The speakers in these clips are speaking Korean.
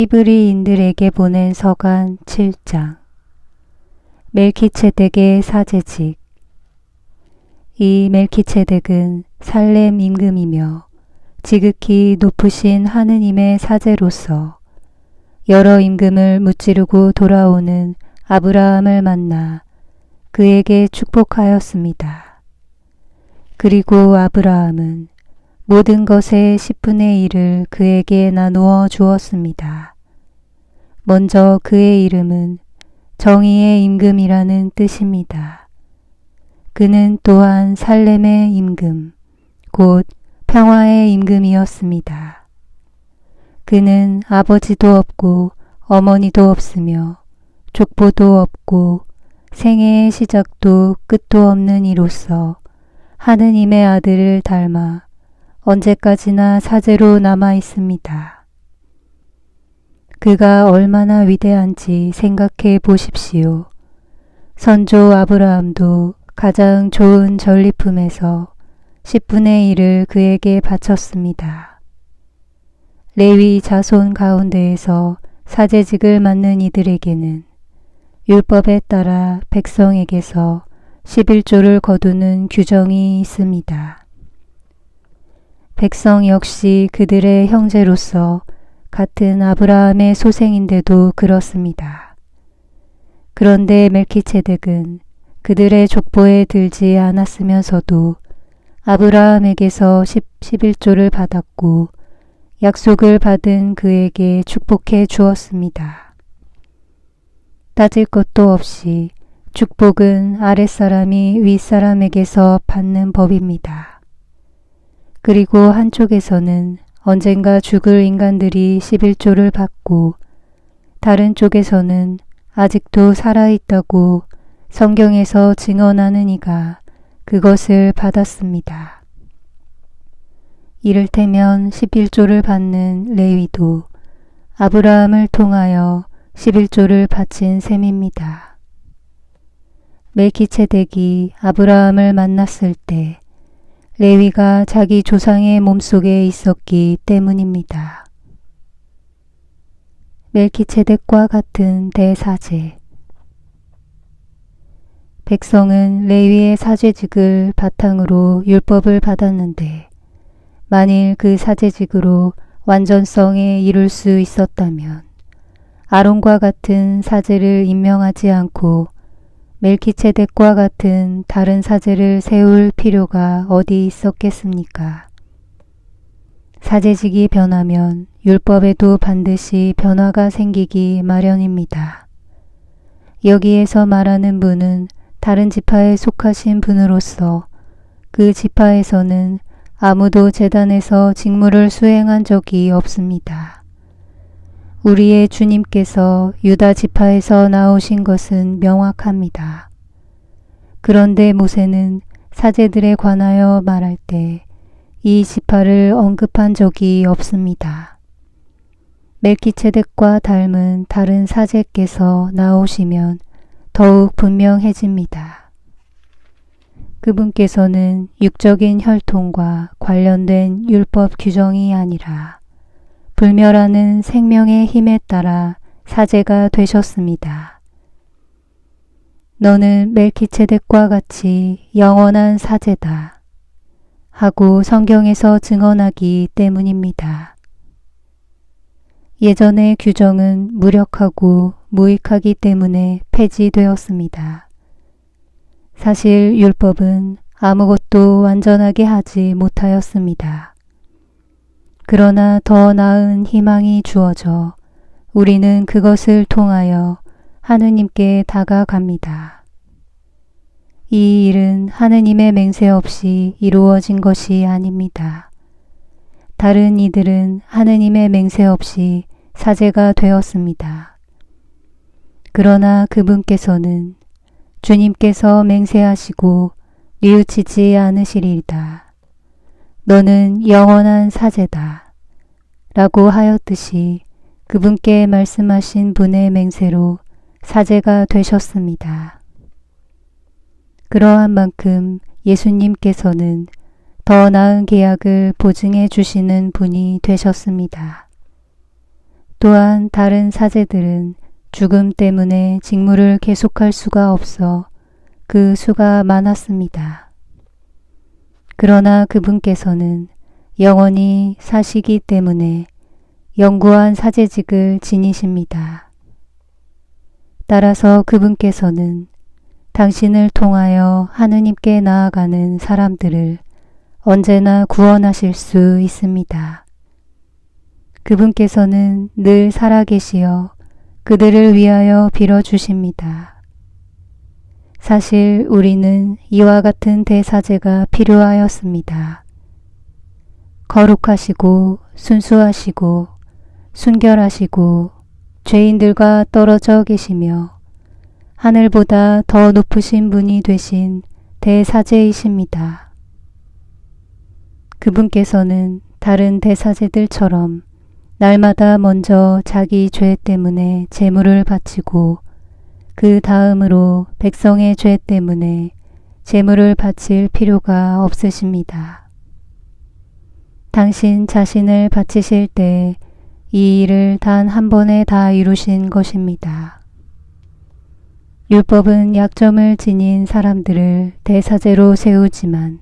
히브리인들에게 보낸 서간 7장. 멜키ጼ덱의 사제직. 이 멜키ጼ덱은 살렘 임금이며 지극히 높으신 하느님의 사제로서 여러 임금을 무찌르고 돌아오는 아브라함을 만나 그에게 축복하였습니다. 그리고 아브라함은 모든 것의 10분의 1을 그에게 나누어 주었습니다. 먼저 그의 이름은 정의의 임금이라는 뜻입니다. 그는 또한 살렘의 임금, 곧 평화의 임금이었습니다. 그는 아버지도 없고 어머니도 없으며 족보도 없고 생애의 시작도 끝도 없는 이로써 하느님의 아들을 닮아 언제까지나 사제로 남아 있습니다. 그가 얼마나 위대한지 생각해 보십시오. 선조 아브라함도 가장 좋은 전리품에서 10분의 1을 그에게 바쳤습니다. 레위 자손 가운데에서 사제직을 맡는 이들에게는 율법에 따라 백성에게서 11조를 거두는 규정이 있습니다. 백성 역시 그들의 형제로서 같은 아브라함의 소생인데도 그렇습니다. 그런데 멜키ጼ덱은 그들의 족보에 들지 않았으면서도 아브라함에게서 11조를 받았고 약속을 받은 그에게 축복해 주었습니다. 따질 것도 없이 축복은 아랫사람이 윗사람에게서 받는 법입니다. 그리고 한쪽에서는 언젠가 죽을 인간들이 11조를 받고 다른 쪽에서는 아직도 살아있다고 성경에서 증언하는 이가 그것을 받았습니다. 이를테면 11조를 받는 레위도 아브라함을 통하여 11조를 바친 셈입니다. 멜키ጼ덱이 아브라함을 만났을 때 레위가 자기 조상의 몸속에 있었기 때문입니다. 멜키ጼ덱과 같은 대사제. 백성은 레위의 사제직을 바탕으로 율법을 받았는데 만일 그 사제직으로 완전성에 이룰 수 있었다면 아론과 같은 사제를 임명하지 않고 멜키ጼ덱과 같은 다른 사제를 세울 필요가 어디 있었겠습니까? 사제직이 변하면 율법에도 반드시 변화가 생기기 마련입니다. 여기에서 말하는 분은 다른 지파에 속하신 분으로서 그 지파에서는 아무도 제단에서 직무를 수행한 적이 없습니다. 우리의 주님께서 유다 지파에서 나오신 것은 명확합니다. 그런데 모세는 사제들에 관하여 말할 때 이 지파를 언급한 적이 없습니다. 멜키ጼ덱과 닮은 다른 사제께서 나오시면 더욱 분명해집니다. 그분께서는 육적인 혈통과 관련된 율법 규정이 아니라 불멸하는 생명의 힘에 따라 사제가 되셨습니다. 너는 멜키ጼ덱과 같이 영원한 사제다 하고 성경에서 증언하기 때문입니다. 예전의 규정은 무력하고 무익하기 때문에 폐지되었습니다. 사실 율법은 아무것도 완전하게 하지 못하였습니다. 그러나 더 나은 희망이 주어져 우리는 그것을 통하여 하느님께 다가갑니다. 이 일은 하느님의 맹세 없이 이루어진 것이 아닙니다. 다른 이들은 하느님의 맹세 없이 사제가 되었습니다. 그러나 그분께서는 주님께서 맹세하시고 뉘우치지 않으시리이다. 너는 영원한 사제다 라고 하였듯이 그분께 말씀하신 분의 맹세로 사제가 되셨습니다. 그러한 만큼 예수님께서는 더 나은 계약을 보증해 주시는 분이 되셨습니다. 또한 다른 사제들은 죽음 때문에 직무를 계속할 수가 없어 그 수가 많았습니다. 그러나 그분께서는 영원히 사시기 때문에 영구한 사제직을 지니십니다. 따라서 그분께서는 당신을 통하여 하느님께 나아가는 사람들을 언제나 구원하실 수 있습니다. 그분께서는 늘 살아계시어 그들을 위하여 빌어주십니다. 사실 우리는 이와 같은 대사제가 필요하였습니다. 거룩하시고 순수하시고 순결하시고 죄인들과 떨어져 계시며 하늘보다 더 높으신 분이 되신 대사제이십니다. 그분께서는 다른 대사제들처럼 날마다 먼저 자기 죄 때문에 제물을 바치고 그 다음으로 백성의 죄 때문에 제물을 바칠 필요가 없으십니다. 당신 자신을 바치실 때 이 일을 단 한 번에 다 이루신 것입니다. 율법은 약점을 지닌 사람들을 대사제로 세우지만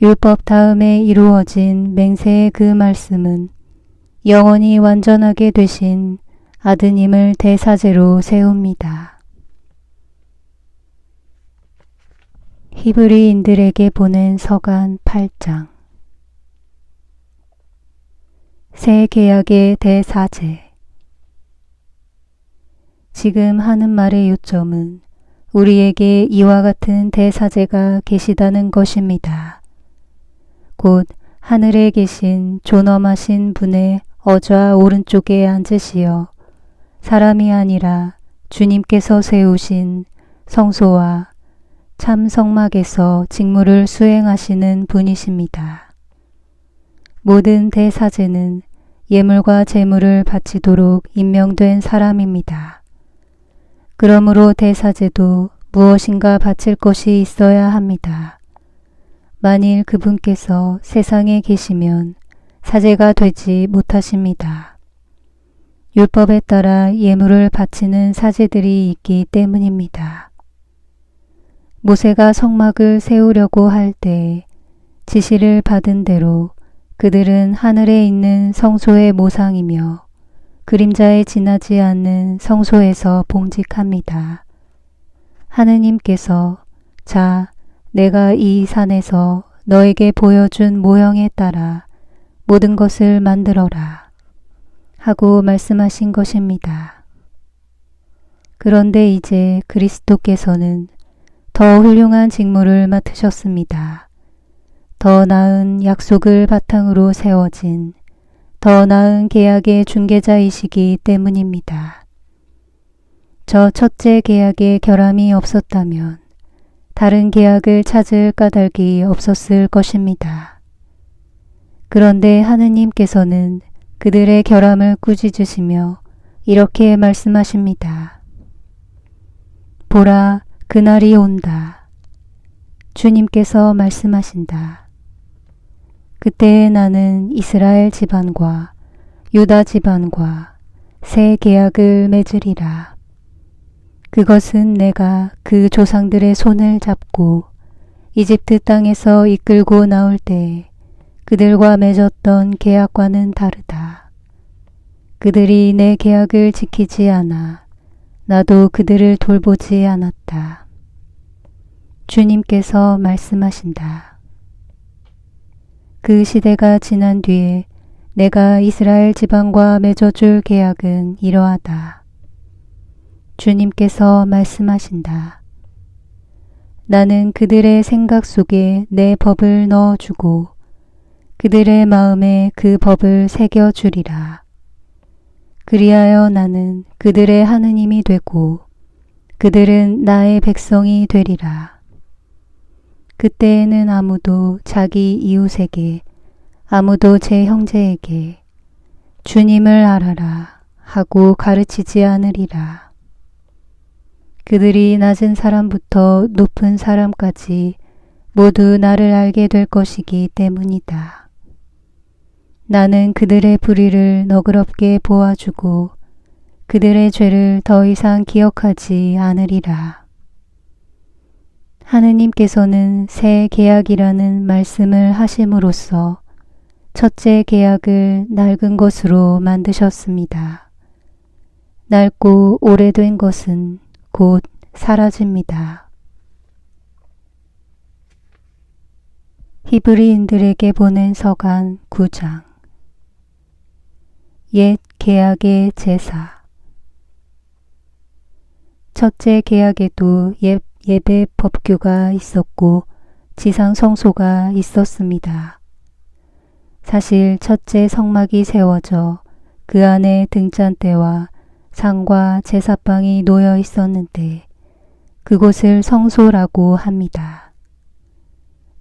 율법 다음에 이루어진 맹세의 그 말씀은 영원히 완전하게 되신 아드님을 대사제로 세웁니다. 히브리인들에게 보낸 서간 8장. 새 계약의 대사제. 지금 하는 말의 요점은 우리에게 이와 같은 대사제가 계시다는 것입니다. 곧 하늘에 계신 존엄하신 분의 어좌 오른쪽에 앉으시어 사람이 아니라 주님께서 세우신 성소와 참 성막에서 직무를 수행하시는 분이십니다. 모든 대사제는 예물과 제물을 바치도록 임명된 사람입니다. 그러므로 대사제도 무엇인가 바칠 것이 있어야 합니다. 만일 그분께서 세상에 계시면 사제가 되지 못하십니다. 율법에 따라 예물을 바치는 사제들이 있기 때문입니다. 모세가 성막을 세우려고 할 때 지시를 받은 대로 그들은 하늘에 있는 성소의 모상이며 그림자에 지나지 않는 성소에서 봉직합니다. 하느님께서 자, 내가 이 산에서 너에게 보여준 모형에 따라 모든 것을 만들어라 하고 말씀하신 것입니다. 그런데 이제 그리스도께서는 더 훌륭한 직무를 맡으셨습니다. 더 나은 약속을 바탕으로 세워진 더 나은 계약의 중개자이시기 때문입니다. 저 첫째 계약에 결함이 없었다면 다른 계약을 찾을 까닭이 없었을 것입니다. 그런데 하느님께서는 그들의 결함을 꾸짖으시며 이렇게 말씀하십니다. 보라, 그날이 온다. 주님께서 말씀하신다. 그때에 나는 이스라엘 집안과 유다 집안과 새 계약을 맺으리라. 그것은 내가 그 조상들의 손을 잡고 이집트 땅에서 이끌고 나올 때 그들과 맺었던 계약과는 다르다. 그들이 내 계약을 지키지 않아 나도 그들을 돌보지 않았다. 주님께서 말씀하신다. 그 시대가 지난 뒤에 내가 이스라엘 지방과 맺어줄 계약은 이러하다. 주님께서 말씀하신다. 나는 그들의 생각 속에 내 법을 넣어주고 그들의 마음에 그 법을 새겨주리라. 그리하여 나는 그들의 하느님이 되고 그들은 나의 백성이 되리라. 그때에는 아무도 자기 이웃에게 아무도 제 형제에게 주님을 알아라 하고 가르치지 않으리라. 그들이 낮은 사람부터 높은 사람까지 모두 나를 알게 될 것이기 때문이다. 나는 그들의 불의를 너그럽게 보아주고 그들의 죄를 더 이상 기억하지 않으리라. 하느님께서는 새 계약이라는 말씀을 하심으로써 첫째 계약을 낡은 것으로 만드셨습니다. 낡고 오래된 것은 곧 사라집니다. 히브리인들에게 보낸 서간 9장. 옛 계약의 제사. 첫째 계약에도 예배 법규가 있었고 지상 성소가 있었습니다. 사실 첫째 성막이 세워져 그 안에 등잔대와 상과 제사방이 놓여 있었는데 그곳을 성소라고 합니다.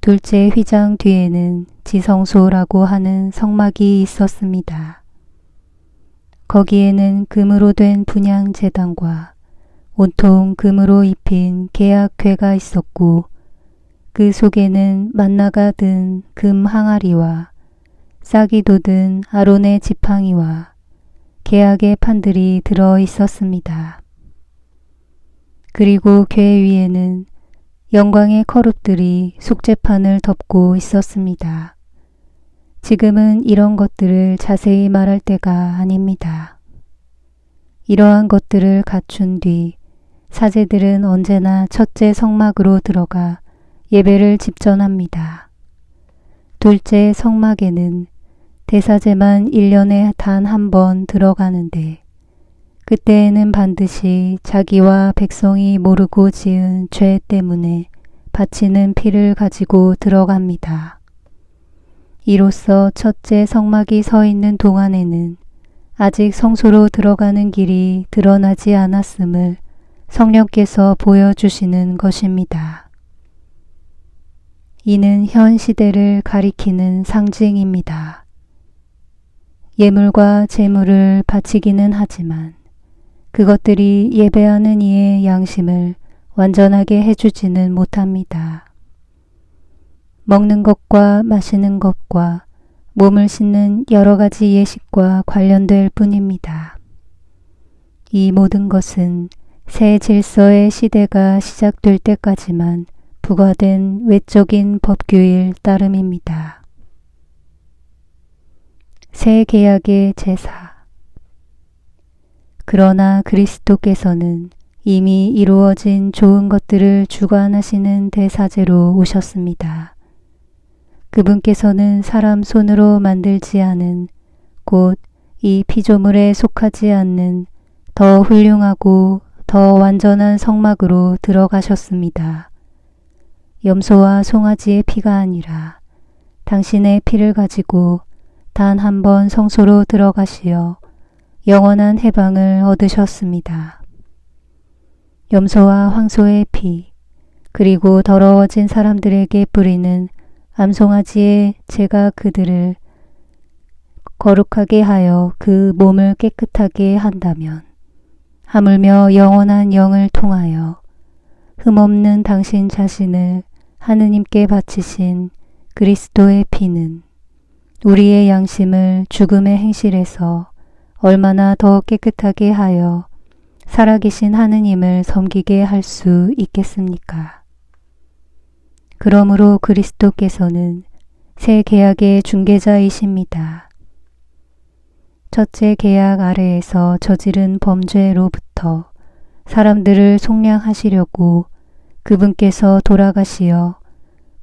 둘째 휘장 뒤에는 지성소라고 하는 성막이 있었습니다. 거기에는 금으로 된 분향 제단과 온통 금으로 입힌 계약궤가 있었고 그 속에는 만나가 든 금 항아리와 싹이 돋은 아론의 지팡이와 계약의 판들이 들어 있었습니다. 그리고 궤 위에는 영광의 커룹들이 속죄판을 덮고 있었습니다. 지금은 이런 것들을 자세히 말할 때가 아닙니다. 이러한 것들을 갖춘 뒤 사제들은 언제나 첫째 성막으로 들어가 예배를 집전합니다. 둘째 성막에는 대사제만 1년에 단 한 번 들어가는데 그때에는 반드시 자기와 백성이 모르고 지은 죄 때문에 바치는 피를 가지고 들어갑니다. 이로써 첫째 성막이 서 있는 동안에는 아직 성소로 들어가는 길이 드러나지 않았음을 성령께서 보여주시는 것입니다. 이는 현 시대를 가리키는 상징입니다. 예물과 제물을 바치기는 하지만 그것들이 예배하는 이의 양심을 완전하게 해주지는 못합니다. 먹는 것과 마시는 것과 몸을 씻는 여러 가지 예식과 관련될 뿐입니다. 이 모든 것은 새 질서의 시대가 시작될 때까지만 부과된 외적인 법규일 따름입니다. 새 계약의 제사. 그러나 그리스도께서는 이미 이루어진 좋은 것들을 주관하시는 대사제로 오셨습니다. 그분께서는 사람 손으로 만들지 않은 곧 이 피조물에 속하지 않는 더 훌륭하고 더 완전한 성막으로 들어가셨습니다. 염소와 송아지의 피가 아니라 당신의 피를 가지고 단 한 번 성소로 들어가시어 영원한 해방을 얻으셨습니다. 염소와 황소의 피, 그리고 더러워진 사람들에게 뿌리는 암송아지의 제가 그들을 거룩하게 하여 그 몸을 깨끗하게 한다면 하물며 영원한 영을 통하여 흠없는 당신 자신을 하느님께 바치신 그리스도의 피는 우리의 양심을 죽음의 행실에서 얼마나 더 깨끗하게 하여 살아계신 하느님을 섬기게 할 수 있겠습니까? 그러므로 그리스도께서는 새 계약의 중개자이십니다. 첫째 계약 아래에서 저지른 범죄로부터 사람들을 속량하시려고 그분께서 돌아가시어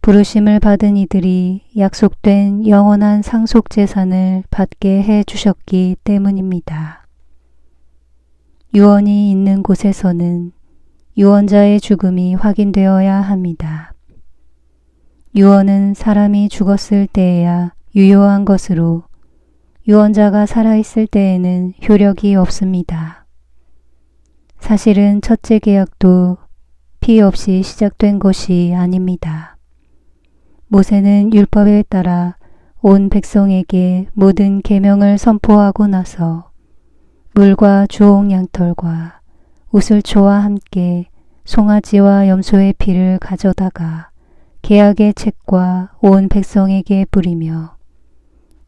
부르심을 받은 이들이 약속된 영원한 상속재산을 받게 해 주셨기 때문입니다. 유언이 있는 곳에서는 유언자의 죽음이 확인되어야 합니다. 유언은 사람이 죽었을 때에야 유효한 것으로 유언자가 살아있을 때에는 효력이 없습니다. 사실은 첫째 계약도 피 없이 시작된 것이 아닙니다. 모세는 율법에 따라 온 백성에게 모든 계명을 선포하고 나서 물과 주홍 양털과 우슬초와 함께 송아지와 염소의 피를 가져다가 계약의 책과 온 백성에게 뿌리며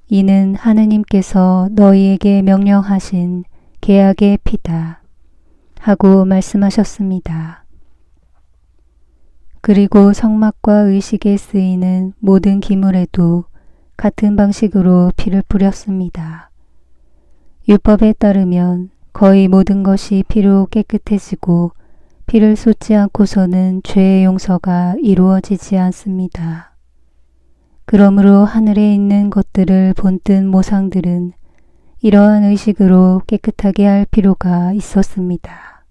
이는 하느님께서 너희에게 명령하신 계약의 피다 하고 말씀하셨습니다. 그리고 성막과 의식에 쓰이는 모든 기물에도 같은 방식으로 피를 뿌렸습니다. 율법에 따르면 거의 모든 것이 피로 깨끗해지고 피를 쏟지 않고서는 죄의 용서가 이루어지지 않습니다. 그러므로 하늘에 있는 것들을 본뜬 모상들은 이러한 의식으로 깨끗하게 할 필요가 있었습니다.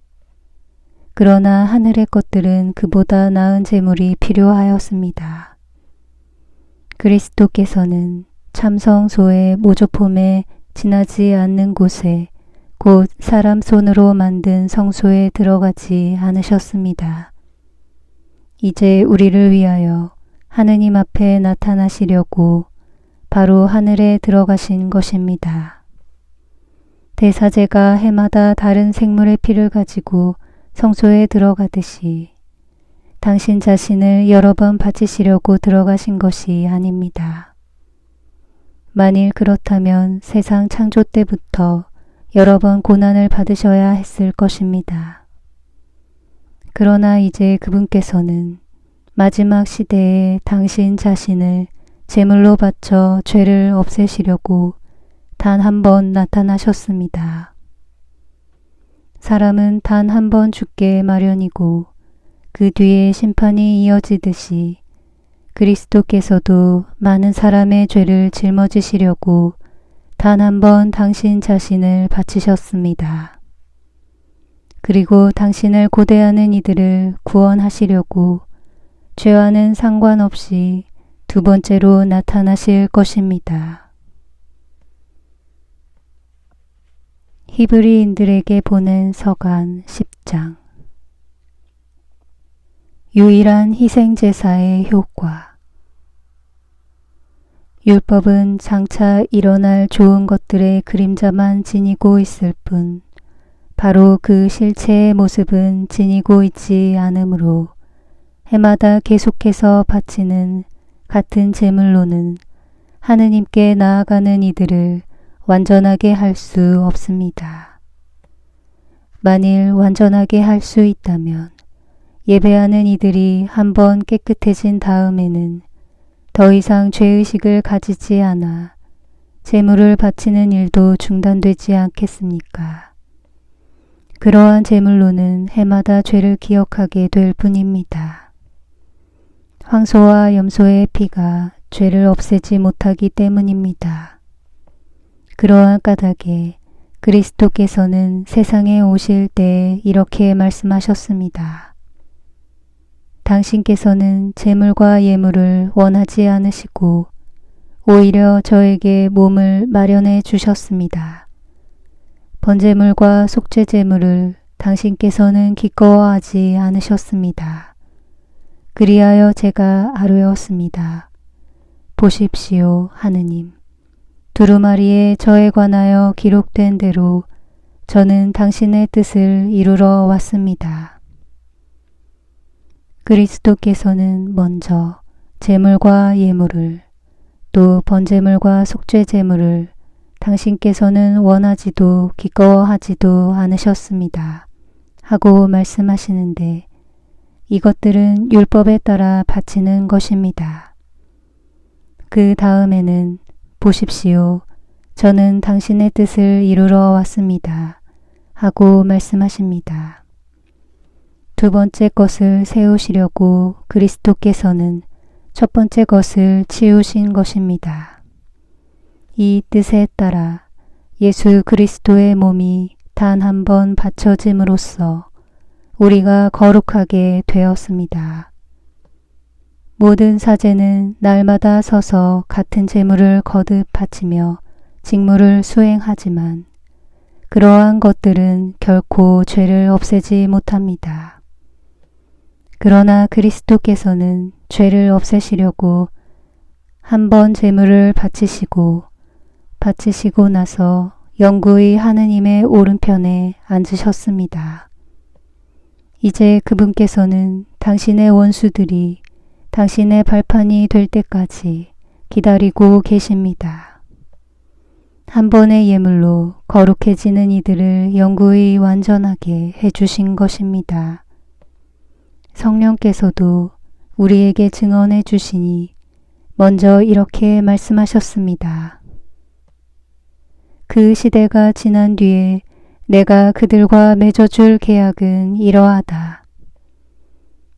그러나 하늘의 것들은 그보다 나은 제물이 필요하였습니다. 그리스도께서는 참성소의 모조품에 지나지 않는 곳에 곧 사람 손으로 만든 성소에 들어가지 않으셨습니다. 이제 우리를 위하여 하느님 앞에 나타나시려고 바로 하늘에 들어가신 것입니다. 대사제가 해마다 다른 생물의 피를 가지고 성소에 들어가듯이 당신 자신을 여러 번 바치시려고 들어가신 것이 아닙니다. 만일 그렇다면 세상 창조 때부터 여러 번 고난을 받으셔야 했을 것입니다. 그러나 이제 그분께서는 마지막 시대에 당신 자신을 제물로 바쳐 죄를 없애시려고 단 한 번 나타나셨습니다. 사람은 단 한 번 죽게 마련이고 그 뒤에 심판이 이어지듯이 그리스도께서도 많은 사람의 죄를 짊어지시려고 단 한 번 당신 자신을 바치셨습니다. 그리고 당신을 고대하는 이들을 구원하시려고 죄와는 상관없이 두 번째로 나타나실 것입니다. 히브리인들에게 보낸 서간 10장. 유일한 희생제사의 효과. 율법은 장차 일어날 좋은 것들의 그림자만 지니고 있을 뿐 바로 그 실체의 모습은 지니고 있지 않으므로 해마다 계속해서 바치는 같은 제물로는 하느님께 나아가는 이들을 완전하게 할 수 없습니다. 만일 완전하게 할 수 있다면 예배하는 이들이 한번 깨끗해진 다음에는 더 이상 죄의식을 가지지 않아 제물을 바치는 일도 중단되지 않겠습니까? 그러한 제물로는 해마다 죄를 기억하게 될 뿐입니다. 황소와 염소의 피가 죄를 없애지 못하기 때문입니다. 그러한 까닭에 그리스도께서는 세상에 오실 때 이렇게 말씀하셨습니다. 당신께서는 제물과 예물을 원하지 않으시고 오히려 저에게 몸을 마련해 주셨습니다. 번제물과 속죄제물을 당신께서는 기꺼워하지 않으셨습니다. 그리하여 제가 아뢰었습니다. 보십시오, 하느님. 두루마리에 저에 관하여 기록된 대로 저는 당신의 뜻을 이루러 왔습니다. 그리스도께서는 먼저 제물과 예물을 또 번제물과 속죄제물을 당신께서는 원하지도 기꺼워하지도 않으셨습니다. 하고 말씀하시는데 이것들은 율법에 따라 바치는 것입니다. 그 다음에는 보십시오. 저는 당신의 뜻을 이루러 왔습니다. 하고 말씀하십니다. 두 번째 것을 세우시려고 그리스도께서는 첫 번째 것을 치우신 것입니다. 이 뜻에 따라 예수 그리스도의 몸이 단 한 번 바쳐짐으로써 우리가 거룩하게 되었습니다. 모든 사제는 날마다 서서 같은 제물을 거듭 바치며 직무를 수행하지만 그러한 것들은 결코 죄를 없애지 못합니다. 그러나 그리스도께서는 죄를 없애시려고 한 번 제물을 바치시고 나서 영구히 하느님의 오른편에 앉으셨습니다. 이제 그분께서는 당신의 원수들이 당신의 발판이 될 때까지 기다리고 계십니다. 한 번의 예물로 거룩해지는 이들을 영구히 완전하게 해주신 것입니다. 성령께서도 우리에게 증언해 주시니 먼저 이렇게 말씀하셨습니다. 그 시대가 지난 뒤에 내가 그들과 맺어줄 계약은 이러하다.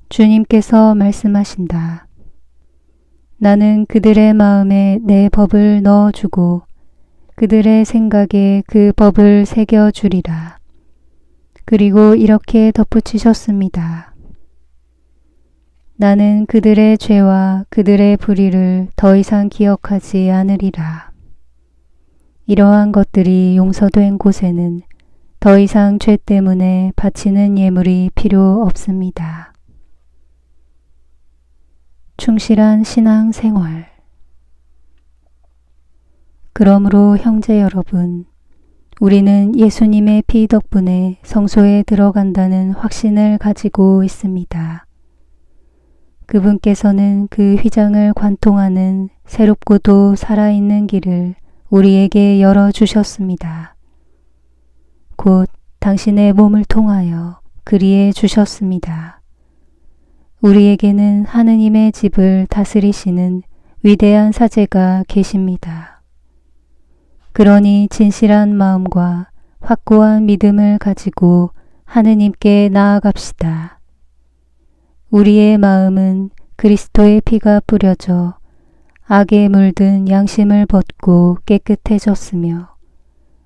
주님께서 말씀하신다. 나는 그들의 마음에 내 법을 넣어주고 그들의 생각에 그 법을 새겨주리라. 그리고 이렇게 덧붙이셨습니다. 나는 그들의 죄와 그들의 불의를 더 이상 기억하지 않으리라. 이러한 것들이 용서된 곳에는 더 이상 죄 때문에 바치는 예물이 필요 없습니다. 충실한 신앙 생활. 그러므로 형제 여러분, 우리는 예수님의 피 덕분에 성소에 들어간다는 확신을 가지고 있습니다. 그분께서는 그 휘장을 관통하는 새롭고도 살아있는 길을 우리에게 열어주셨습니다. 곧 당신의 몸을 통하여 그리해 주셨습니다. 우리에게는 하느님의 집을 다스리시는 위대한 사제가 계십니다. 그러니 진실한 마음과 확고한 믿음을 가지고 하느님께 나아갑시다. 우리의 마음은 그리스도의 피가 뿌려져 악에 물든 양심을 벗고 깨끗해졌으며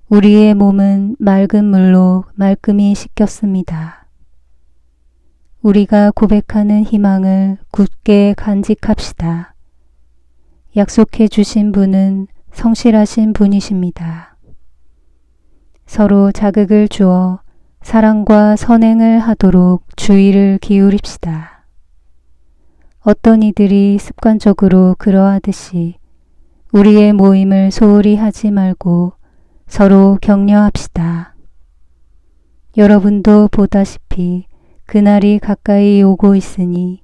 우리의 몸은 맑은 물로 말끔히 씻겼습니다. 우리가 고백하는 희망을 굳게 간직합시다. 약속해 주신 분은 성실하신 분이십니다. 서로 자극을 주어 사랑과 선행을 하도록 주의를 기울입시다. 어떤 이들이 습관적으로 그러하듯이 우리의 모임을 소홀히 하지 말고 서로 격려합시다. 여러분도 보다시피 그날이 가까이 오고 있으니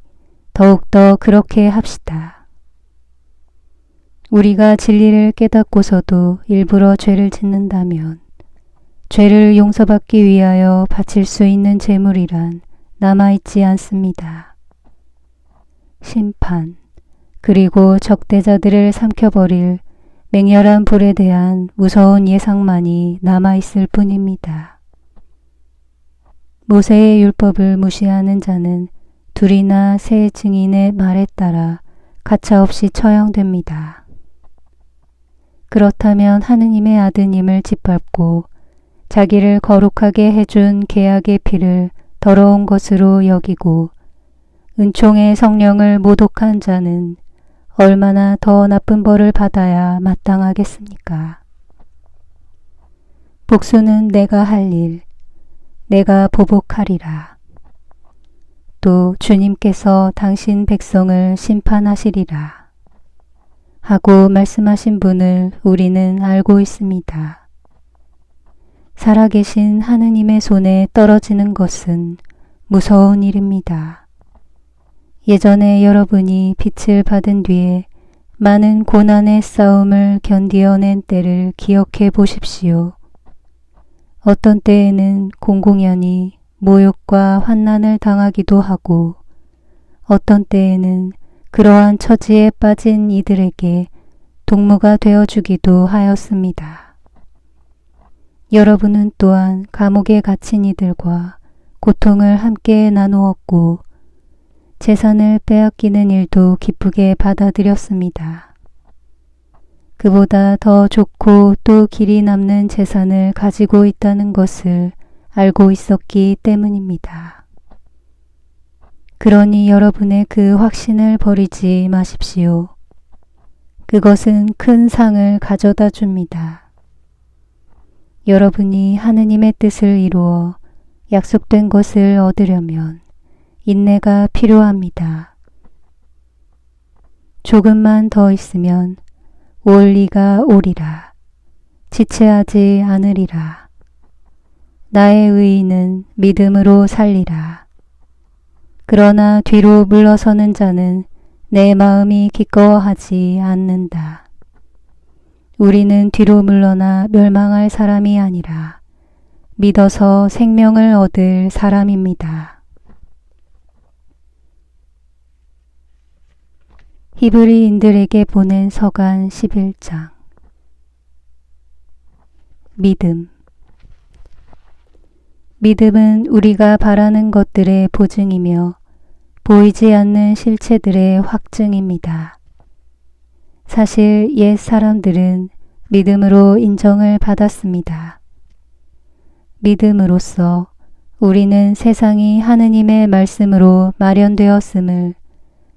더욱더 그렇게 합시다. 우리가 진리를 깨닫고서도 일부러 죄를 짓는다면 죄를 용서받기 위하여 바칠 수 있는 제물이란 남아있지 않습니다. 심판, 그리고 적대자들을 삼켜버릴 맹렬한 불에 대한 무서운 예상만이 남아있을 뿐입니다. 모세의 율법을 무시하는 자는 둘이나 세 증인의 말에 따라 가차없이 처형됩니다. 그렇다면 하느님의 아드님을 짓밟고 자기를 거룩하게 해준 계약의 피를 더러운 것으로 여기고 은총의 성령을 모독한 자는 얼마나 더 나쁜 벌을 받아야 마땅하겠습니까? 복수는 내가 할 일, 내가 보복하리라. 또 주님께서 당신 백성을 심판하시리라. 하고 말씀하신 분을 우리는 알고 있습니다. 살아계신 하느님의 손에 떨어지는 것은 무서운 일입니다. 예전에 여러분이 빛을 받은 뒤에 많은 고난의 싸움을 견디어낸 때를 기억해 보십시오. 어떤 때에는 공공연히 모욕과 환난을 당하기도 하고 어떤 때에는 그러한 처지에 빠진 이들에게 동무가 되어주기도 하였습니다. 여러분은 또한 감옥에 갇힌 이들과 고통을 함께 나누었고 재산을 빼앗기는 일도 기쁘게 받아들였습니다. 그보다 더 좋고 또 길이 남는 재산을 가지고 있다는 것을 알고 있었기 때문입니다. 그러니 여러분의 그 확신을 버리지 마십시오. 그것은 큰 상을 가져다 줍니다. 여러분이 하느님의 뜻을 이루어 약속된 것을 얻으려면 인내가 필요합니다. 조금만 더 있으면 올 이가 오리라. 지체하지 않으리라. 나의 의인은 믿음으로 살리라. 그러나 뒤로 물러서는 자는 내 마음이 기꺼워하지 않는다. 우리는 뒤로 물러나 멸망할 사람이 아니라 믿어서 생명을 얻을 사람입니다. 히브리인들에게 보낸 서간 11장. 믿음은 우리가 바라는 것들의 보증이며 보이지 않는 실체들의 확증입니다. 사실 옛 사람들은 믿음으로 인정을 받았습니다. 믿음으로써 우리는 세상이 하느님의 말씀으로 마련되었음을,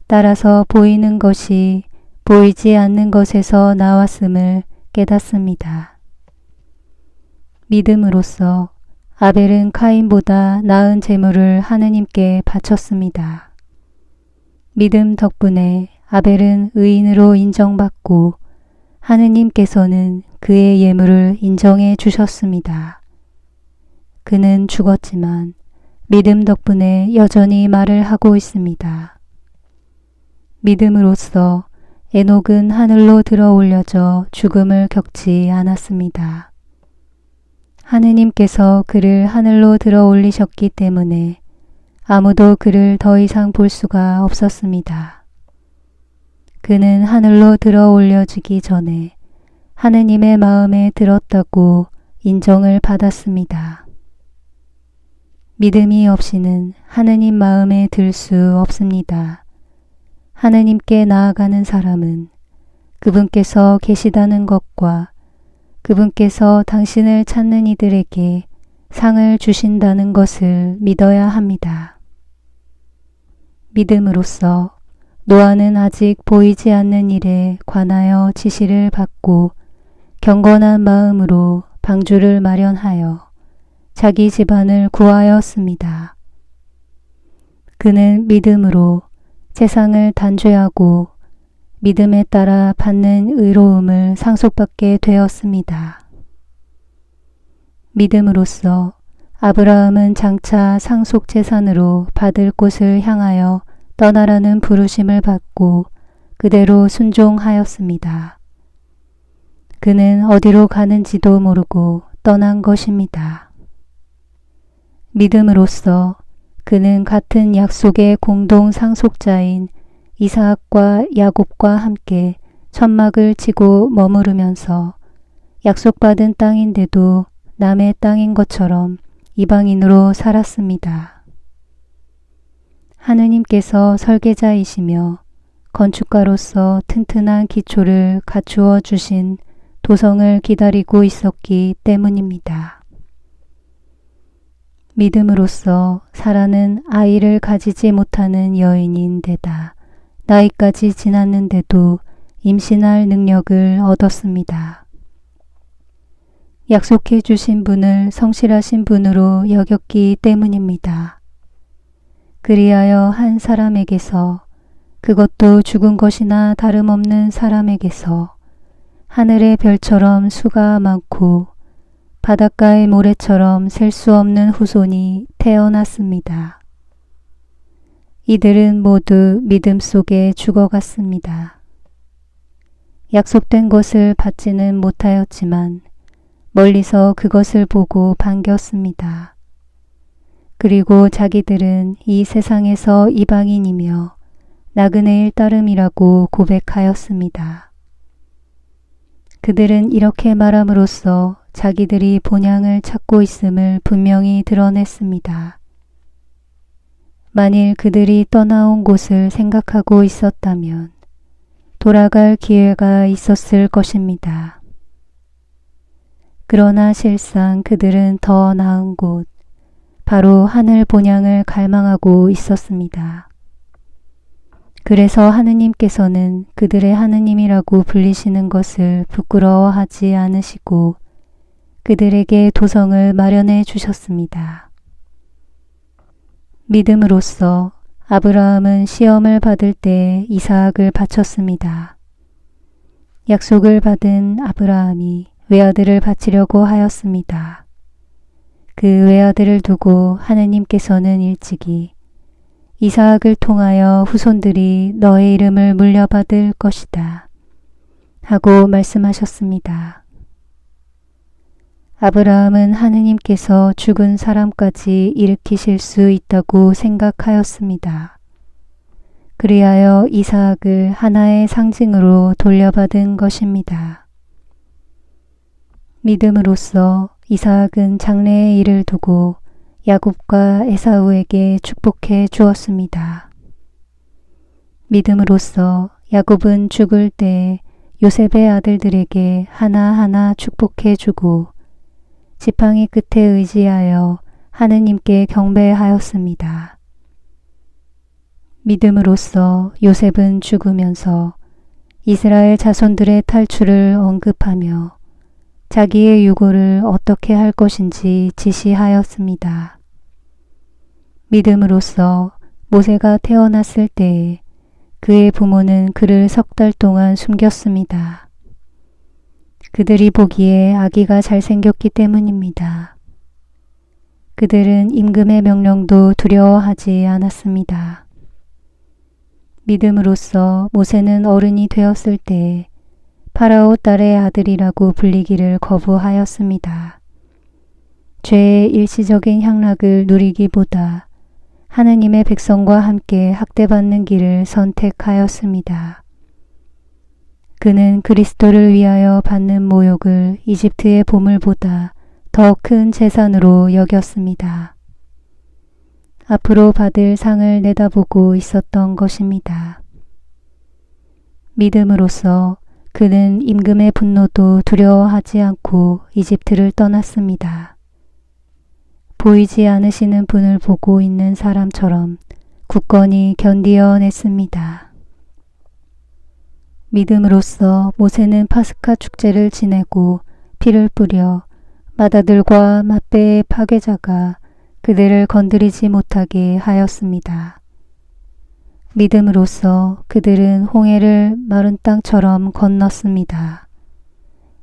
따라서 보이는 것이 보이지 않는 것에서 나왔음을 깨닫습니다. 믿음으로써 아벨은 카인보다 나은 제물을 하느님께 바쳤습니다. 믿음 덕분에 아벨은 의인으로 인정받고 하느님께서는 그의 예물을 인정해 주셨습니다. 그는 죽었지만 믿음 덕분에 여전히 말을 하고 있습니다. 믿음으로써 에녹은 하늘로 들어 올려져 죽음을 겪지 않았습니다. 하느님께서 그를 하늘로 들어 올리셨기 때문에 아무도 그를 더 이상 볼 수가 없었습니다. 그는 하늘로 들어 올려지기 전에 하느님의 마음에 들었다고 인정을 받았습니다. 믿음이 없이는 하느님 마음에 들 수 없습니다. 하느님께 나아가는 사람은 그분께서 계시다는 것과 그분께서 당신을 찾는 이들에게 상을 주신다는 것을 믿어야 합니다. 믿음으로써 노아는 아직 보이지 않는 일에 관하여 지시를 받고 경건한 마음으로 방주를 마련하여 자기 집안을 구하였습니다. 그는 믿음으로 세상을 단죄하고 믿음에 따라 받는 의로움을 상속받게 되었습니다. 믿음으로써 아브라함은 장차 상속재산으로 받을 곳을 향하여 떠나라는 부르심을 받고 그대로 순종하였습니다. 그는 어디로 가는지도 모르고 떠난 것입니다. 믿음으로써 그는 같은 약속의 공동 상속자인 이삭과 야곱과 함께 천막을 치고 머무르면서 약속받은 땅인데도 남의 땅인 것처럼 이방인으로 살았습니다. 하느님께서 설계자이시며 건축가로서 튼튼한 기초를 갖추어 주신 도성을 기다리고 있었기 때문입니다. 믿음으로써 사라는 아이를 가지지 못하는 여인인데다 나이까지 지났는데도 임신할 능력을 얻었습니다. 약속해 주신 분을 성실하신 분으로 여겼기 때문입니다. 그리하여 한 사람에게서, 그것도 죽은 것이나 다름없는 사람에게서 하늘의 별처럼 수가 많고 바닷가의 모래처럼 셀 수 없는 후손이 태어났습니다. 이들은 모두 믿음 속에 죽어갔습니다. 약속된 것을 받지는 못하였지만 멀리서 그것을 보고 반겼습니다. 그리고 자기들은 이 세상에서 이방인이며 나그네일 따름이라고 고백하였습니다. 그들은 이렇게 말함으로써 자기들이 본향을 찾고 있음을 분명히 드러냈습니다. 만일 그들이 떠나온 곳을 생각하고 있었다면 돌아갈 기회가 있었을 것입니다. 그러나 실상 그들은 더 나은 곳, 바로 하늘 본향을 갈망하고 있었습니다. 그래서 하느님께서는 그들의 하느님이라고 불리시는 것을 부끄러워하지 않으시고 그들에게 도성을 마련해 주셨습니다. 믿음으로써 아브라함은 시험을 받을 때 이삭을 바쳤습니다. 약속을 받은 아브라함이 외아들을 바치려고 하였습니다. 그 외아들을 두고 하느님께서는 일찍이 이삭을 통하여 후손들이 너의 이름을 물려받을 것이다. 하고 말씀하셨습니다. 아브라함은 하느님께서 죽은 사람까지 일으키실 수 있다고 생각하였습니다. 그리하여 이삭을 하나의 상징으로 돌려받은 것입니다. 믿음으로써 이삭은 장래의 일을 두고 야곱과 에사우에게 축복해 주었습니다. 믿음으로써 야곱은 죽을 때 요셉의 아들들에게 하나하나 축복해 주고 지팡이 끝에 의지하여 하느님께 경배하였습니다. 믿음으로써 요셉은 죽으면서 이스라엘 자손들의 탈출을 언급하며 자기의 유고를 어떻게 할 것인지 지시하였습니다. 믿음으로써 모세가 태어났을 때에 그의 부모는 그를 3달 동안 숨겼습니다. 그들이 보기에 아기가 잘생겼기 때문입니다. 그들은 임금의 명령도 두려워하지 않았습니다. 믿음으로써 모세는 어른이 되었을 때 파라오 딸의 아들이라고 불리기를 거부하였습니다. 죄의 일시적인 향락을 누리기보다 하느님의 백성과 함께 학대받는 길을 선택하였습니다. 그는 그리스도를 위하여 받는 모욕을 이집트의 보물보다 더 큰 재산으로 여겼습니다. 앞으로 받을 상을 내다보고 있었던 것입니다. 믿음으로써 그는 임금의 분노도 두려워하지 않고 이집트를 떠났습니다. 보이지 않으시는 분을 보고 있는 사람처럼 굳건히 견디어냈습니다. 믿음으로써 모세는 파스카 축제를 지내고 피를 뿌려 맏아들과 맏배의 파괴자가 그들을 건드리지 못하게 하였습니다. 믿음으로써 그들은 홍해를 마른 땅처럼 건넜습니다.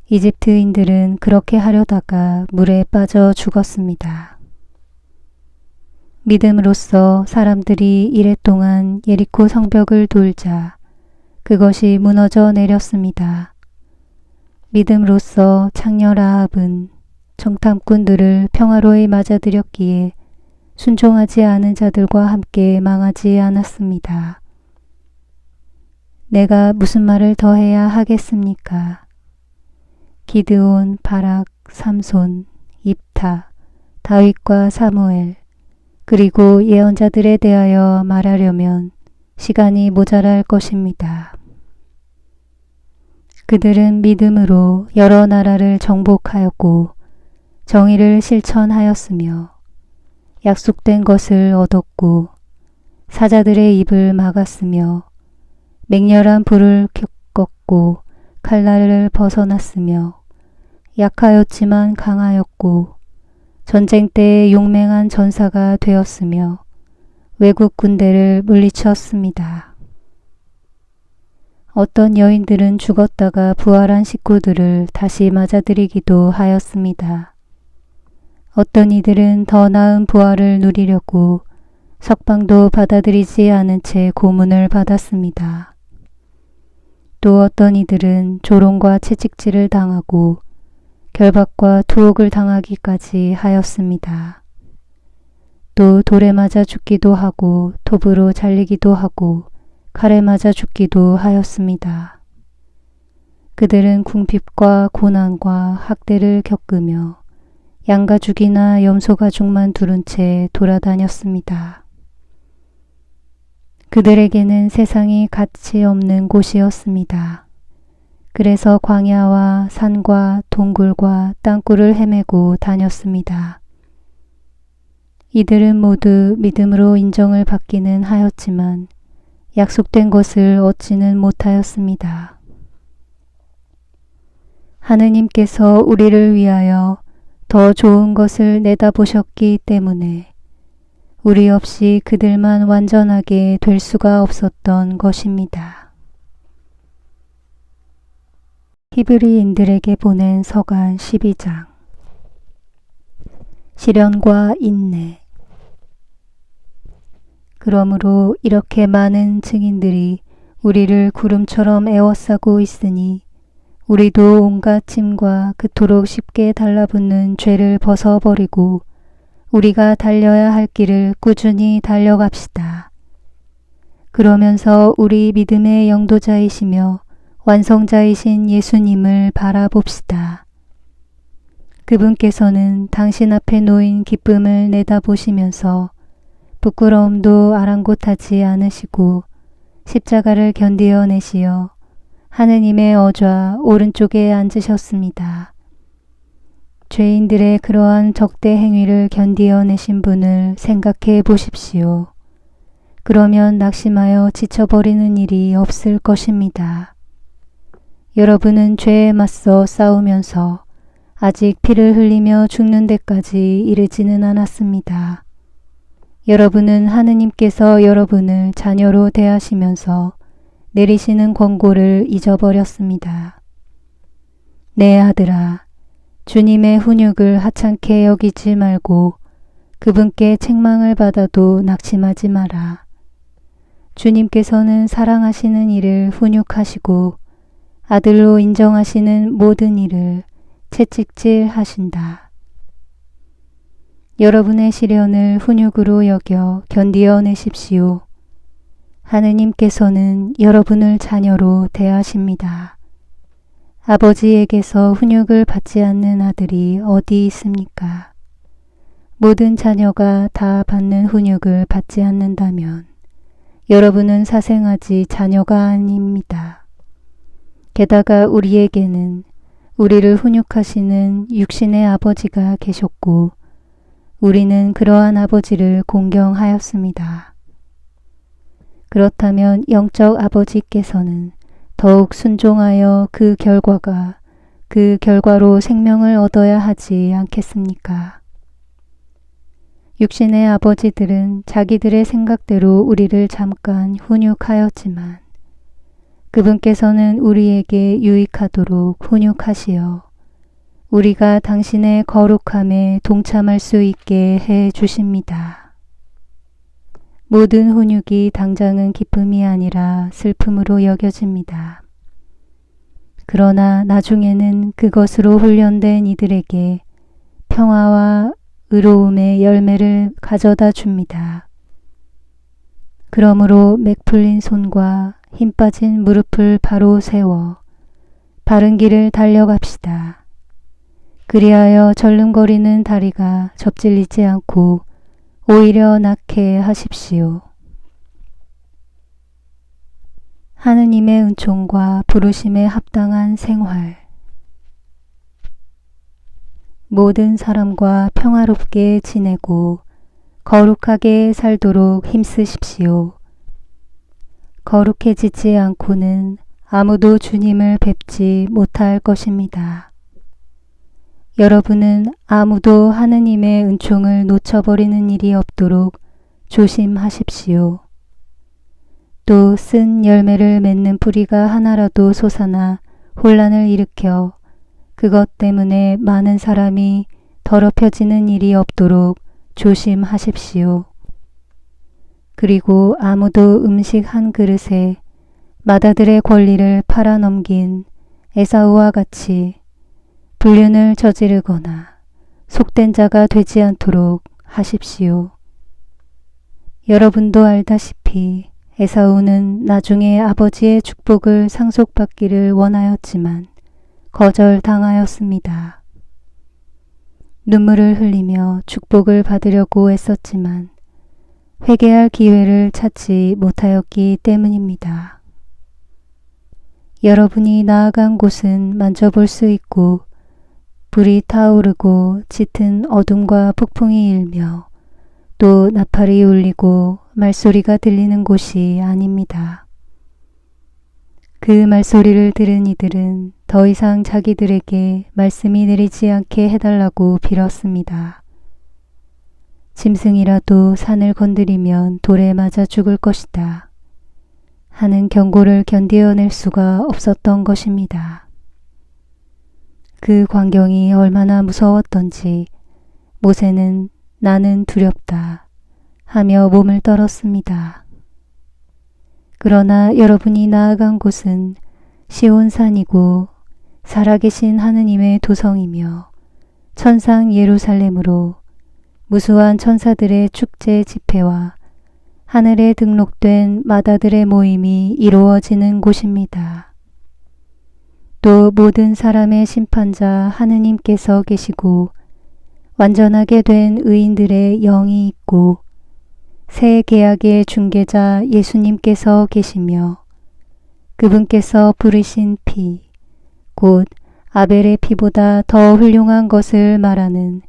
이집트인들은 그렇게 하려다가 물에 빠져 죽었습니다. 믿음으로써 사람들이 이랫동안 예리코 성벽을 돌자 그것이 무너져 내렸습니다. 믿음으로써 창녀 라합은 정탐꾼들을 평화로이 맞아들였기에 순종하지 않은 자들과 함께 망하지 않았습니다. 내가 무슨 말을 더 해야 하겠습니까? 기드온, 바락, 삼손, 입타, 다윗과 사무엘, 그리고 예언자들에 대하여 말하려면 시간이 모자랄 것입니다. 그들은 믿음으로 여러 나라를 정복하였고 정의를 실천하였으며 약속된 것을 얻었고 사자들의 입을 막았으며 맹렬한 불을 꺾고 칼날을 벗어났으며 약하였지만 강하였고 전쟁 때에 용맹한 전사가 되었으며 외국 군대를 물리쳤습니다. 어떤 여인들은 죽었다가 부활한 식구들을 다시 맞아들이기도 하였습니다. 어떤 이들은 더 나은 부활을 누리려고 석방도 받아들이지 않은 채 고문을 받았습니다. 또 어떤 이들은 조롱과 채찍질을 당하고 결박과 투옥을 당하기까지 하였습니다. 또 돌에 맞아 죽기도 하고 톱으로 잘리기도 하고 칼에 맞아 죽기도 하였습니다. 그들은 궁핍과 고난과 학대를 겪으며 양가죽이나 염소가죽만 두른 채 돌아다녔습니다. 그들에게는 세상이 가치 없는 곳이었습니다. 그래서 광야와 산과 동굴과 땅굴을 헤매고 다녔습니다. 이들은 모두 믿음으로 인정을 받기는 하였지만 약속된 것을 얻지는 못하였습니다. 하느님께서 우리를 위하여 더 좋은 것을 내다보셨기 때문에 우리 없이 그들만 완전하게 될 수가 없었던 것입니다. 히브리인들에게 보낸 서간 12장. 시련과 인내. 그러므로 이렇게 많은 증인들이 우리를 구름처럼 에워싸고 있으니 우리도 온갖 짐과 그토록 쉽게 달라붙는 죄를 벗어버리고 우리가 달려야 할 길을 꾸준히 달려갑시다. 그러면서 우리 믿음의 영도자이시며 완성자이신 예수님을 바라봅시다. 그분께서는 당신 앞에 놓인 기쁨을 내다보시면서 부끄러움도 아랑곳하지 않으시고 십자가를 견디어내시어 하느님의 어좌 오른쪽에 앉으셨습니다. 죄인들의 그러한 적대 행위를 견디어내신 분을 생각해 보십시오. 그러면 낙심하여 지쳐버리는 일이 없을 것입니다. 여러분은 죄에 맞서 싸우면서 아직 피를 흘리며 죽는 데까지 이르지는 않았습니다. 여러분은 하느님께서 여러분을 자녀로 대하시면서 내리시는 권고를 잊어버렸습니다. 내 아들아, 주님의 훈육을 하찮게 여기지 말고 그분께 책망을 받아도 낙심하지 마라. 주님께서는 사랑하시는 이를 훈육하시고 아들로 인정하시는 모든 이를 채찍질 하신다. 여러분의 시련을 훈육으로 여겨 견디어내십시오. 하느님께서는 여러분을 자녀로 대하십니다. 아버지에게서 훈육을 받지 않는 아들이 어디 있습니까? 모든 자녀가 다 받는 훈육을 받지 않는다면 여러분은 사생아지 자녀가 아닙니다. 게다가 우리에게는 우리를 훈육하시는 육신의 아버지가 계셨고 우리는 그러한 아버지를 공경하였습니다. 그렇다면 영적 아버지께서는 더욱 순종하여 그 결과로 생명을 얻어야 하지 않겠습니까? 육신의 아버지들은 자기들의 생각대로 우리를 잠깐 훈육하였지만 그분께서는 우리에게 유익하도록 훈육하시어 우리가 당신의 거룩함에 동참할 수 있게 해 주십니다. 모든 훈육이 당장은 기쁨이 아니라 슬픔으로 여겨집니다. 그러나 나중에는 그것으로 훈련된 이들에게 평화와 의로움의 열매를 가져다 줍니다. 그러므로 맥 풀린 손과 힘 빠진 무릎을 바로 세워 바른 길을 달려갑시다. 그리하여 절름거리는 다리가 접질리지 않고 오히려 낫게 하십시오. 하느님의 은총과 부르심에 합당한 생활. 모든 사람과 평화롭게 지내고 거룩하게 살도록 힘쓰십시오. 거룩해지지 않고는 아무도 주님을 뵙지 못할 것입니다. 여러분은 아무도 하느님의 은총을 놓쳐버리는 일이 없도록 조심하십시오. 또 쓴 열매를 맺는 뿌리가 하나라도 솟아나 혼란을 일으켜 그것 때문에 많은 사람이 더럽혀지는 일이 없도록 조심하십시오. 그리고 아무도 음식 한 그릇에 맏아들의 권리를 팔아넘긴 에사우와 같이 불륜을 저지르거나 속된 자가 되지 않도록 하십시오. 여러분도 알다시피 에사우는 나중에 아버지의 축복을 상속받기를 원하였지만 거절당하였습니다. 눈물을 흘리며 축복을 받으려고 애썼지만 회개할 기회를 찾지 못하였기 때문입니다. 여러분이 나아간 곳은 만져볼 수 있고 불이 타오르고 짙은 어둠과 폭풍이 일며 또 나팔이 울리고 말소리가 들리는 곳이 아닙니다. 그 말소리를 들은 이들은 더 이상 자기들에게 말씀이 내리지 않게 해달라고 빌었습니다. 짐승이라도 산을 건드리면 돌에 맞아 죽을 것이다 하는 경고를 견디어낼 수가 없었던 것입니다. 그 광경이 얼마나 무서웠던지 모세는 나는 두렵다 하며 몸을 떨었습니다. 그러나 여러분이 나아간 곳은 시온산이고 살아계신 하느님의 도성이며 천상 예루살렘으로 무수한 천사들의 축제 집회와 하늘에 등록된 마다들의 모임이 이루어지는 곳입니다. 또 모든 사람의 심판자 하느님께서 계시고 완전하게 된 의인들의 영이 있고 새 계약의 중개자 예수님께서 계시며 그분께서 부르신 피, 곧 아벨의 피보다 더 훌륭한 것을 말하는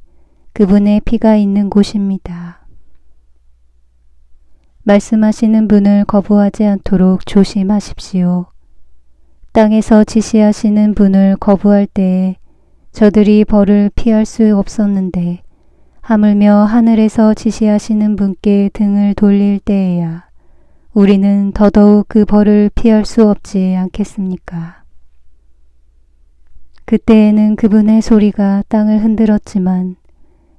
그분의 피가 있는 곳입니다. 말씀하시는 분을 거부하지 않도록 조심하십시오. 땅에서 지시하시는 분을 거부할 때에 저들이 벌을 피할 수 없었는데 하물며 하늘에서 지시하시는 분께 등을 돌릴 때에야 우리는 더더욱 그 벌을 피할 수 없지 않겠습니까? 그때에는 그분의 소리가 땅을 흔들었지만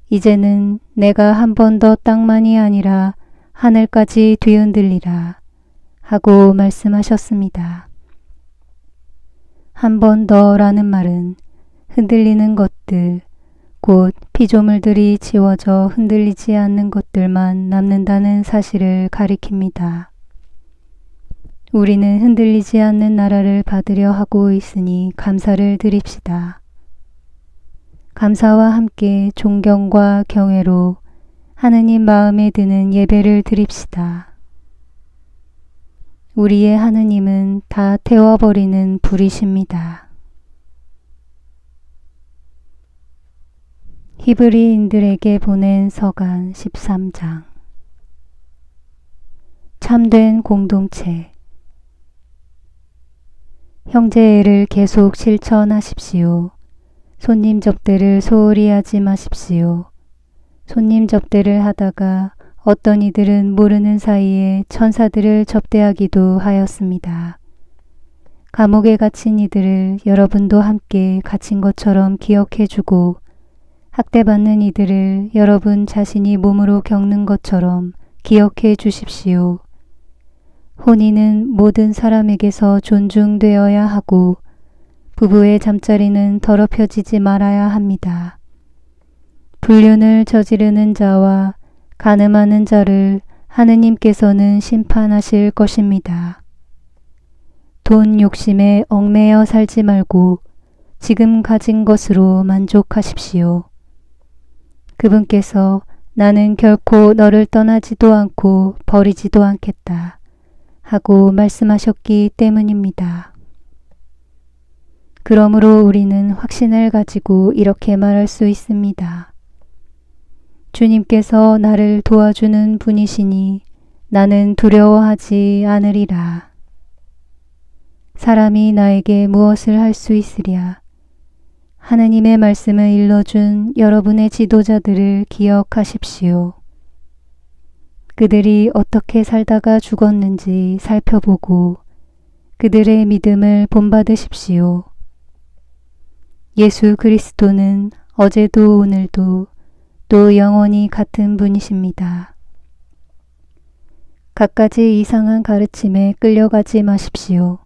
이제는 내가 한 번 더 땅만이 아니라 하늘까지 뒤흔들리라 하고 말씀하셨습니다. 한 번 더라는 말은 흔들리는 것들, 곧 피조물들이 지워져 흔들리지 않는 것들만 남는다는 사실을 가리킵니다. 우리는 흔들리지 않는 나라를 받으려 하고 있으니 감사를 드립시다. 감사와 함께 존경과 경외로 하느님 마음에 드는 예배를 드립시다. 우리의 하느님은 다 태워버리는 불이십니다. 히브리인들에게 보낸 서간 13장. 참된 공동체. 형제애를 계속 실천하십시오. 손님 접대를 소홀히 하지 마십시오. 손님 접대를 하다가 어떤 이들은 모르는 사이에 천사들을 접대하기도 하였습니다. 감옥에 갇힌 이들을 여러분도 함께 갇힌 것처럼 기억해주고 학대받는 이들을 여러분 자신이 몸으로 겪는 것처럼 기억해 주십시오. 혼인은 모든 사람에게서 존중되어야 하고 부부의 잠자리는 더럽혀지지 말아야 합니다. 불륜을 저지르는 자와 간음하는 자를 하느님께서는 심판하실 것입니다. 돈 욕심에 얽매여 살지 말고 지금 가진 것으로 만족하십시오. 그분께서 나는 결코 너를 떠나지도 않고 버리지도 않겠다 하고 말씀하셨기 때문입니다. 그러므로 우리는 확신을 가지고 이렇게 말할 수 있습니다. 주님께서 나를 도와주는 분이시니 나는 두려워하지 않으리라. 사람이 나에게 무엇을 할 수 있으랴. 하느님의 말씀을 일러준 여러분의 지도자들을 기억하십시오. 그들이 어떻게 살다가 죽었는지 살펴보고 그들의 믿음을 본받으십시오. 예수 그리스도는 어제도 오늘도 또 영원히 같은 분이십니다. 갖가지 이상한 가르침에 끌려가지 마십시오.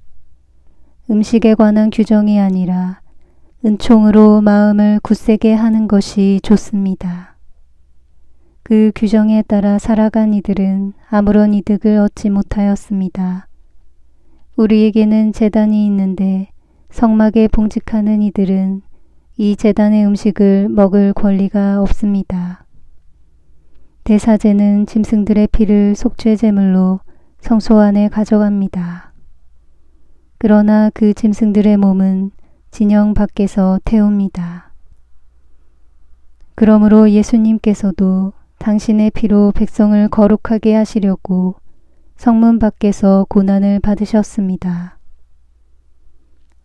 음식에 관한 규정이 아니라 은총으로 마음을 굳세게 하는 것이 좋습니다. 그 규정에 따라 살아간 이들은 아무런 이득을 얻지 못하였습니다. 우리에게는 제단이 있는데 성막에 봉직하는 이들은 이 제단의 음식을 먹을 권리가 없습니다. 대사제는 짐승들의 피를 속죄제물로 성소 안에 가져갑니다. 그러나 그 짐승들의 몸은 진영 밖에서 태웁니다. 그러므로 예수님께서도 당신의 피로 백성을 거룩하게 하시려고 성문 밖에서 고난을 받으셨습니다.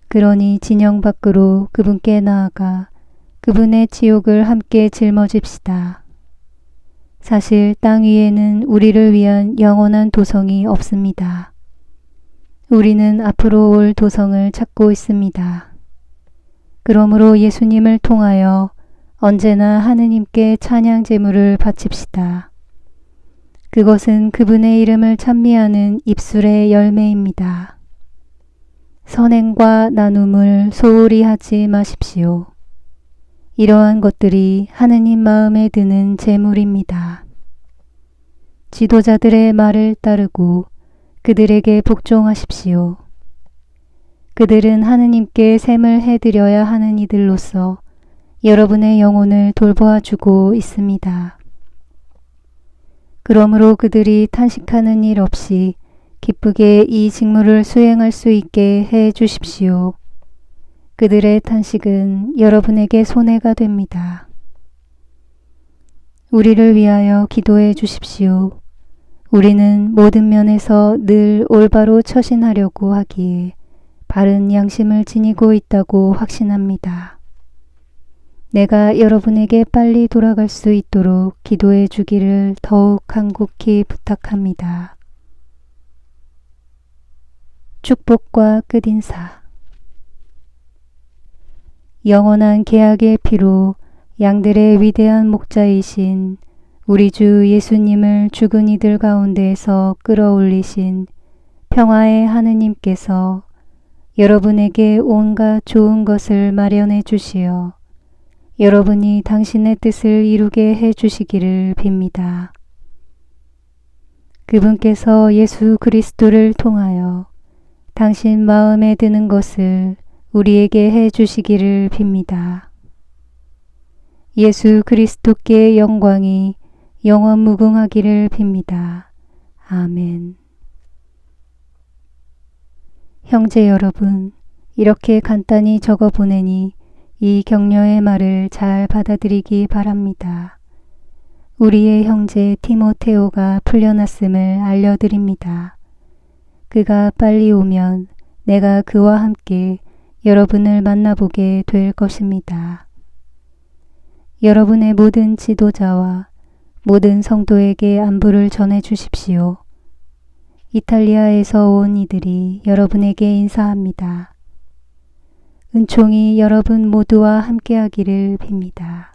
그러니 진영 밖으로 그분께 나아가 그분의 지옥을 함께 짊어집시다. 사실 땅 위에는 우리를 위한 영원한 도성이 없습니다. 우리는 앞으로 올 도성을 찾고 있습니다. 그러므로 예수님을 통하여 언제나 하느님께 찬양 제물을 바칩시다. 그것은 그분의 이름을 찬미하는 입술의 열매입니다. 선행과 나눔을 소홀히 하지 마십시오. 이러한 것들이 하느님 마음에 드는 재물입니다. 지도자들의 말을 따르고 그들에게 복종하십시오. 그들은 하느님께 셈을 해드려야 하는 이들로서 여러분의 영혼을 돌보아 주고 있습니다. 그러므로 그들이 탄식하는 일 없이 기쁘게 이 직무를 수행할 수 있게 해 주십시오. 그들의 탄식은 여러분에게 손해가 됩니다. 우리를 위하여 기도해 주십시오. 우리는 모든 면에서 늘 올바로 처신하려고 하기에 바른 양심을 지니고 있다고 확신합니다. 내가 여러분에게 빨리 돌아갈 수 있도록 기도해 주기를 더욱 간곡히 부탁합니다. 축복과 끝인사. 영원한 계약의 피로 양들의 위대한 목자이신 우리 주 예수님을 죽은 이들 가운데에서 끌어올리신 평화의 하느님께서 여러분에게 온갖 좋은 것을 마련해 주시어 여러분이 당신의 뜻을 이루게 해 주시기를 빕니다. 그분께서 예수 그리스도를 통하여 당신 마음에 드는 것을 우리에게 해 주시기를 빕니다. 예수 그리스도께 영광이 영원 무궁하기를 빕니다. 아멘. 형제 여러분, 이렇게 간단히 적어 보내니 이 격려의 말을 잘 받아들이기 바랍니다. 우리의 형제 티모테오가 풀려났음을 알려드립니다. 그가 빨리 오면 내가 그와 함께 여러분을 만나보게 될 것입니다. 여러분의 모든 지도자와 모든 성도에게 안부를 전해 주십시오. 이탈리아에서 온 이들이 여러분에게 인사합니다. 은총이 여러분 모두와 함께하기를 빕니다.